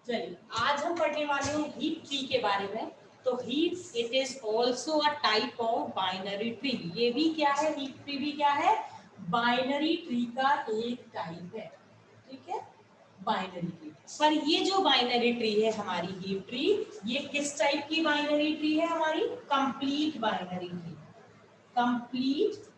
चलिए आज हम पढ़ने वाले हैं हीप ट्री के बारे में। तो heap it is also a type of binary tree. ये भी क्या है, हीप ट्री भी क्या है, बाइनरी ट्री का एक टाइप है। ठीक है, बाइनरी ट्री। पर ये जो बाइनरी ट्री है हमारी हीप ट्री, ये किस टाइप की बाइनरी ट्री है हमारी, complete binary tree. Complete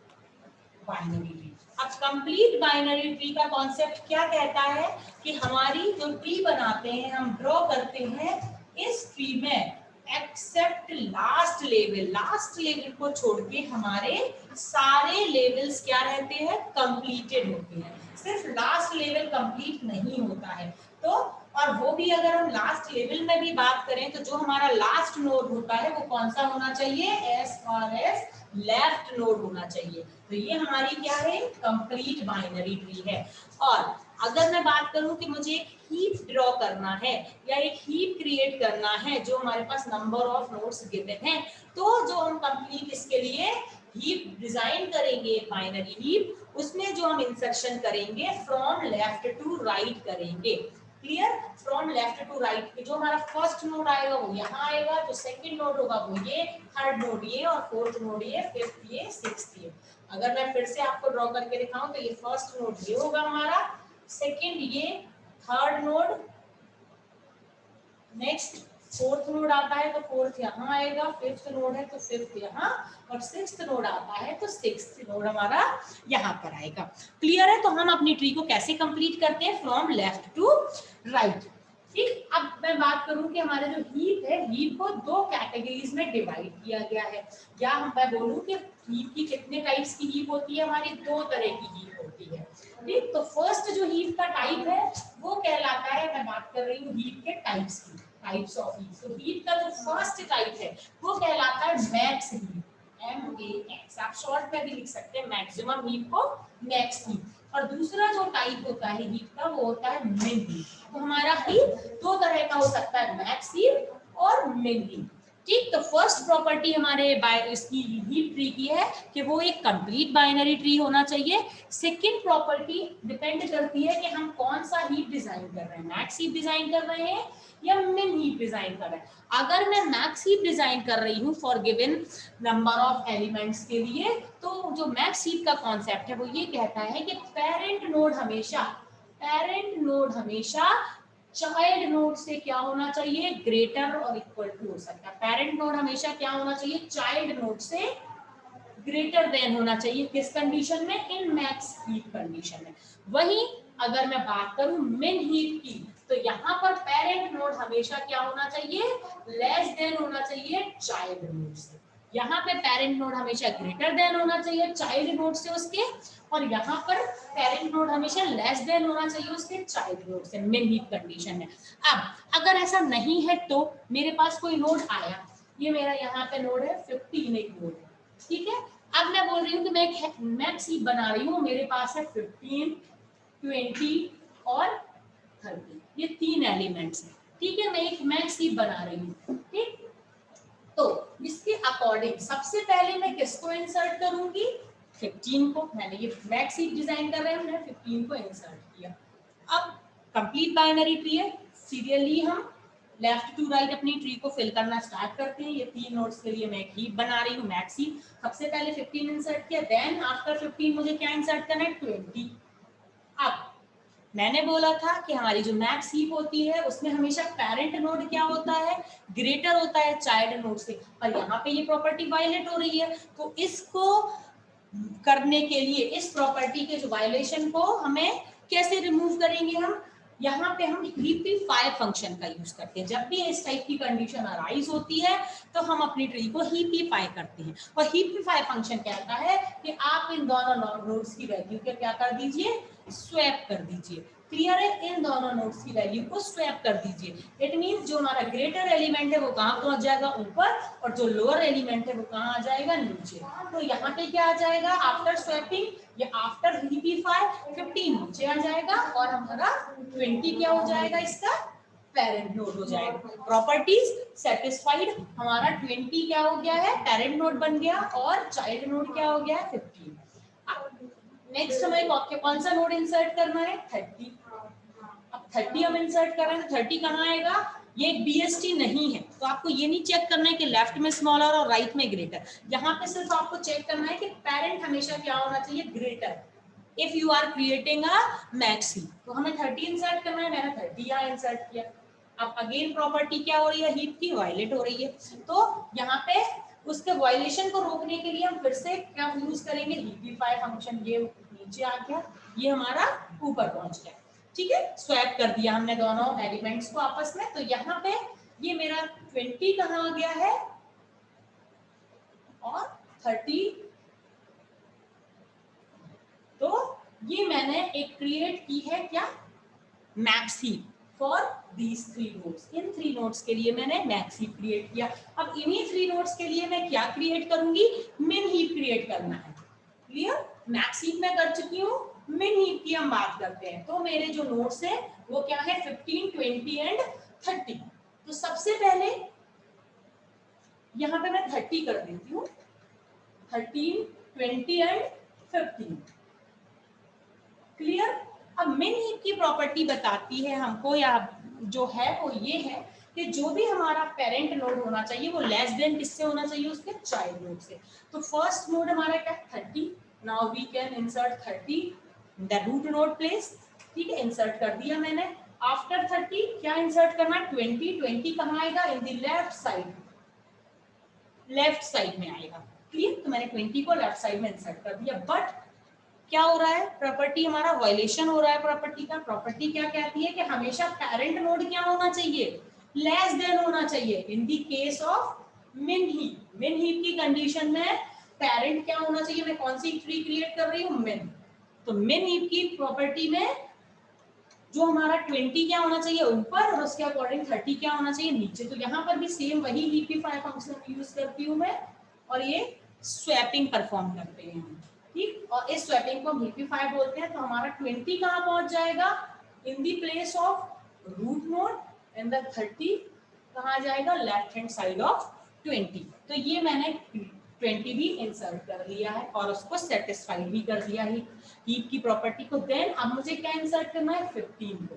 binary tree. अब कंप्लीट बाइनरी ट्री का कॉन्सेप्ट क्या कहता है कि हमारी जो ट्री बनाते हैं, हम ड्रॉ करते हैं इस ट्री में, एक्सेप्ट लास्ट लेवल को छोड़ के हमारे सारे लेवल्स क्या रहते हैं, कंप्लीटेड होते हैं। सिर्फ लास्ट लेवल कंप्लीट नहीं होता है। तो और वो भी अगर हम लास्ट लेवल में भी बात करें तो जो हमारा लास्ट नोड होता है वो कौन सा होना चाहिए, एस और एस लेफ्ट नोड होना चाहिए। तो ये हमारी क्या है, कंप्लीट बाइनरी ट्री है। और अगर मैं बात करूं कि मुझे एक हीप ड्रॉ करना है या एक हीप क्रिएट करना है जो हमारे पास नंबर ऑफ नोड्स गिवन है, तो जो हम कंप्लीट इसके लिए हीप डिजाइन करेंगे, बाइनरी हीप, उसमें जो हम इंसर्शन करेंगे फ्रॉम लेफ्ट टू राइट करेंगे। Clear, from left to right. जो हमारा फर्स्ट नोड आएगा वो यहाँ आएगा, जो सेकंड नोड होगा वो ये, थर्ड नोड ये, और फोर्थ नोड ये, फिफ्थ ये, सिक्स्थ ये। अगर मैं फिर से आपको ड्रॉ करके दिखाऊं तो ये फर्स्ट नोड ये होगा हमारा, सेकंड ये, third node, next fourth node आता है तो फोर्थ यहाँ आएगा, फिफ्थ नोड है तो फिफ्थ यहाँ, और सिक्स्थ नोड आता है तो सिक्स्थ नोड हमारा यहाँ पर आएगा। क्लियर है। तो हम अपनी ट्री को कैसे कंप्लीट करते हैं, फ्रॉम लेफ्ट टू राइट। ठीक, अब मैं बात करूं कि हमारे जो हीप है, हीप को दो कैटेगरीज में डिवाइड किया गया है। या हम मैं बोलूं कि हीप की कितने टाइप्स की हीप होती है, हमारी दो तरह की हीप होती है। ठीक, तो फर्स्ट जो हीप का टाइप है वो कहलाता है, मैं बात कर रही हूँ हीप के टाइप्स की, टाइप्स ऑफ हीप। तो हीप का जो फर्स्ट टाइप है वो कहलाता है मैक्स हीप, MAX। आप शॉर्ट में भी लिख सकते हैं मैक्सिमम हीप को मैक्स हीप। और दूसरा जो टाइप होता है हीप का वो होता है मिन हीप। तो हमारा हीप दो तरह का हो सकता है, मैक्स हीप और मिन हीप। ठीक, तो फर्स्ट प्रॉपर्टी हमारे इसकी हीप ट्री की है कि वो एक कंप्लीट बाइनरी ट्री होना चाहिए। सेकंड प्रॉपर्टी डिपेंड करती है कि हम कौन सा हीप डिजाइन कर रहे हैं, मैक्स हीप डिजाइन कर रहे हैं या मिन हीप डिजाइन कर रहे हैं। अगर मैं मैक्स हीप डिजाइन कर रही हूँ for given number of elements के लिए, तो जो मैक्स हीप का कॉन्सेप्ट है वो ये कहता है कि पेरेंट नोड हमेशा चाइल्ड नोड से क्या होना चाहिए, ग्रेटर और इक्वल टू हो सकता है। पेरेंट नोड हमेशा क्या होना चाहिए, चाइल्ड नोड से ग्रेटर देन होना चाहिए। किस कंडीशन में, इन मैक्स हीप कंडीशन में। वहीं अगर मैं बात करूं मिन हीप की, तो यहाँ पर पेरेंट नोड हमेशा क्या होना चाहिए, लेस देन होना चाहिए चाइल्ड नोड से। यहाँ पे पेरेंट नोड हमेशा ग्रेटर देन होना चाहिए चाइल्ड नोड से उसके, और यहाँ पर पेरेंट नोड हमेशा लेस देन होना चाहिए उसके चाइल्ड नोड से, मिन हीप कंडीशन में। अब अगर ऐसा नहीं है तो मेरे पास कोई नोड आया, ये मेरा यहाँ पे नोड है 15 एक नोड है, ठीक है। अब मैं बोल रही हूँ कि मैं एक मैक्स हीप बना रही हूँ, मेरे पास है 15, 20 और 30, ये तीन एलिमेंट्स हैं। ठीक है, मैं एक मैक्स हीप बना रही हूँ। ठीक, तो इसके अकॉर्डिंग सबसे पहले मैं किसको इंसर्ट करूंगी, 15 को। मैंने ये मैक्स हीप डिजाइन कर रहे हैं, मैंने 15 को इंसर्ट किया। अब कंप्लीट बाइनरी ट्री है, सीरियली हम लेफ्ट टू राइट अपनी ट्री को फिल करना स्टार्ट करते हैं। ये तीन नोड्स के लिए मैं एक हीप बना रही हूँ, मैक्स हीप। सबसे पहले 15 इंसर्ट किया, देन आफ्टर 15 मुझे क्या इंसर्ट करना है, 20। अब मैंने बोला था कि हमारी जो मैक्स हीप होती है उसमें हमेशा पेरेंट नोड क्या होता है, ग्रेटर होता है चाइल्ड नोड से। पर यहाँ पे ये प्रॉपर्टी वायलेट हो रही है, तो इसको करने के लिए इस प्रॉपर्टी के जो वायलेशन को हमें कैसे रिमूव करेंगे हम, यहाँ पे हम हीपीफाई फंक्शन का यूज करते हैं। जब भी इस टाइप की कंडीशन अराइज होती है तो हम अपनी ट्री को हीपीफाई करते हैं। और हीपीफाई फंक्शन कहता है कि आप इन दोनों नोड्स की वैल्यू को क्या कर दीजिए, स्वैप कर दीजिए। क्लियर है, इन दोनों नोड्स की वैल्यू को स्वैप कर दीजिए। इट मींस जो हमारा ग्रेटर एलिमेंट है वो कहाँ पहुंच जाएगा, ऊपर, और जो लोअर एलिमेंट है वो कहाँ आ जाएगा, नीचे। तो यहाँ पे क्या आ जाएगा, आफ्टर स्वैपिंग या आफ्टर हीपीफाई 15 नीचे आ जाएगा और हमारा 20 क्या हो जाएगा, इसका पेरेंट नोड हो जाएगा। प्रॉपर्टीज सेटिस्फाइड, हमारा 20 क्या हो गया है, पेरेंट नोड बन गया, और चाइल्ड नोड क्या हो गया है, 15। नेक्स्ट हमें कौन सा नोड इंसर्ट करना है, 30। अब 30 हम इंसर्ट कर रहे हैं, 30 कहाँ आएगा, ये एक BST नहीं है, तो आपको ये नहीं चेक करना है कि लेफ्ट में स्मॉलर और राइट में ग्रेटर, यहाँ पे सिर्फ आपको चेक करना है कि पेरेंट हमेशा क्या होना चाहिए, greater. If you are creating a maxi, तो हमें 30 इंसर्ट करना है, मैंने 30 यहाँ इंसर्ट किया। अब अगेन प्रॉपर्टी क्या हो रही है, हीप की वायलेट हो रही है, तो यहाँ पे उसके वायलेशन को रोकने के लिए हम फिर से क्या यूज करेंगे, हीपिफाई फंक्शन। ये नीचे आ गया, ये हमारा ऊपर पहुंच गया, ठीक है, स्वैप कर दिया हमने दोनों एलिमेंट्स को आपस में। तो यहाँ पे ये मेरा 20 कहाँ आ गया है और 30, तो ये मैंने एक क्रिएट की है क्या, max heap for these 3 nodes. In 3 nodes के लिए मैंने मैक्स हीप क्रिएट किया। अब इन्हीं 3 नोड्स के लिए मैं क्या क्रिएट करूंगी, मिन हीप क्रिएट करना है। क्लियर, मैक्स हीप मैं कर चुकी हूँ, मिन हीप की हम बात करते हैं। तो मेरे जो नोड्स है वो क्या है, 15, 20 एंड 30। तो सबसे पहले यहाँ पे मैं 30 कर देती हूँ, 13, 20 एंड 15। क्लियर। अब मिन हीप की प्रॉपर्टी बताती है हमको, या जो है वो ये है कि जो भी हमारा पेरेंट नोड होना चाहिए वो लेस देन किससे होना चाहिए, उसके चाइल्ड नोड से। तो फर्स्ट नोड हमारा क्या, 30। Now we can insert 30 in the root node place, ठीक है, इंसर्ट कर दिया मैंने। आफ्टर 30 क्या इंसर्ट करना है, 20। 20 कहाँ आएगा, in the left side, left side में आएगा। क्लियर, तो मैंने 20 को लेफ्ट साइड में इंसर्ट कर दिया। बट क्या हो रहा है, प्रॉपर्टी हमारा वायलेशन हो रहा है प्रॉपर्टी का। प्रॉपर्टी क्या कहती है कि हमेशा पेरेंट नोड क्या होना चाहिए, लेस देन होना चाहिए। इन द केस ऑफ मिन हीप, मिन हीप की कंडीशन में पेरेंट क्या होना चाहिए, मैं कौन सी ट्री क्रिएट कर रही हूँ, मिन। तो मिन हीप की प्रॉपर्टी में जो हमारा 20 क्या होना चाहिए ऊपर और उसके अकॉर्डिंग 30 क्या होना चाहिए नीचे। तो यहाँ पर भी सेम वही हीपिफाई फंक्शन यूज करती हूँ मैं, और ये स्वैपिंग परफॉर्म करते हैं हम, ठीक। और इस स्वैपिंग को हीपिफाई बोलते हैं। तो हमारा 20 कहाँ पहुंच जाएगा, in the place of root node, and the 30 कहाँ जाएगा, लेफ्ट हैंड साइड ऑफ 20। तो ये मैंने 20 भी इंसर्ट कर लिया है और उसको सेटिस्फाई भी कर दिया है हीप की प्रॉपर्टी को। देन अब मुझे क्या इंसर्ट करना है, 15 को।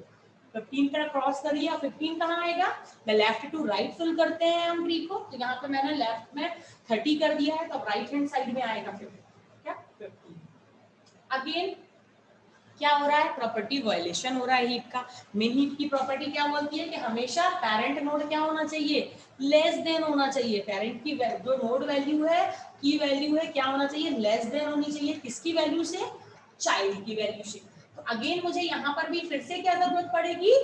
15 का क्रॉस कर लिया, 15 कहाँ आएगा, मैं लेफ्ट टू राइट फिल करते हैं हम ट्री को। तो यहाँ पे मैंने लेफ्ट में 30 कर दिया है, तो राइट हैंड साइड में आएगा 15, क्या 15। अगेन क्या हो रहा है, प्रॉपर्टी वायलेशन हो रहा है हीप का। मिन हीप की प्रॉपर्टी क्या बोलती है कि हमेशा पेरेंट नोड क्या होना चाहिए, लेस देन होना चाहिए। पेरेंट की जो नोड वैल्यू है, की वैल्यू है, क्या होना चाहिए, लेस देन होनी चाहिए। किसकी वैल्यू से, चाइल्ड की वैल्यू से। तो अगेन मुझे यहाँ पर भी फिर से क्या जरूरत पड़ेगी,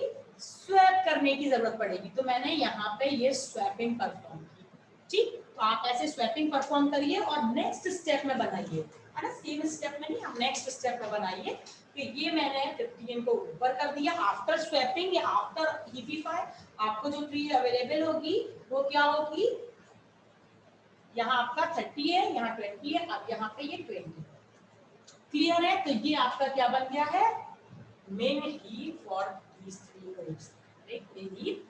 स्वैप करने की जरूरत पड़ेगी। तो मैंने यहाँ पे ये स्वैपिंग परफॉर्म की, ठीक। तो आप ऐसे स्वैपिंग परफॉर्म करिए और नेक्स्ट स्टेप में बनाइए, है ना, सेम स्टेप में नहीं, आप नेक्स्ट स्टेप में बनाइए। कि ये मैंने 15 को ऊपर कर दिया आफ्टर स्वैपिंग या आफ्टर हीपिफाई। आपको जो ट्री अवेलेबल होगी वो क्या होगी, यहाँ आपका 30 है, यहाँ 20 है, अब यहाँ पे ये 20। क्लियर है। तो ये आपका क्या बन गया है, main heap for these 3 nodes, main heap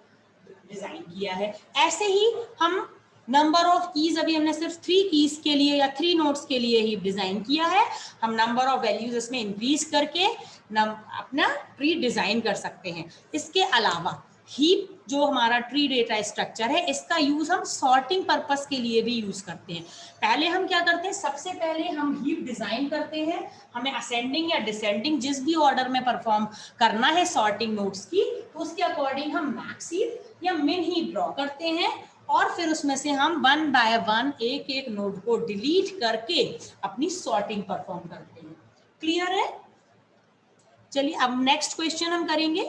design किया है। ऐसे ही हम नंबर ऑफ कीज, अभी हमने सिर्फ 3 कीज के लिए या 3 नोड्स के लिए ही डिजाइन किया है। हम नंबर ऑफ वैल्यूज इसमें इंक्रीज करके अपना ट्री डिजाइन कर सकते हैं। इसके अलावा हीप जो हमारा ट्री डेटा स्ट्रक्चर है, इसका यूज हम सॉर्टिंग पर्पस के लिए भी यूज करते हैं। पहले हम क्या करते हैं, सबसे पहले हम हीप डिजाइन करते हैं। हमें असेंडिंग या डिसेंडिंग जिस भी ऑर्डर में परफॉर्म करना है सॉर्टिंग नोड्स की, तो उसके अकॉर्डिंग हम मैक्स हीप या मिन हीप ड्रॉ करते हैं। और फिर उसमें से हम 1 बाय 1 एक एक नोड को डिलीट करके अपनी सॉर्टिंग परफॉर्म करते हैं। क्लियर है। चलिए अब नेक्स्ट क्वेश्चन हम करेंगे।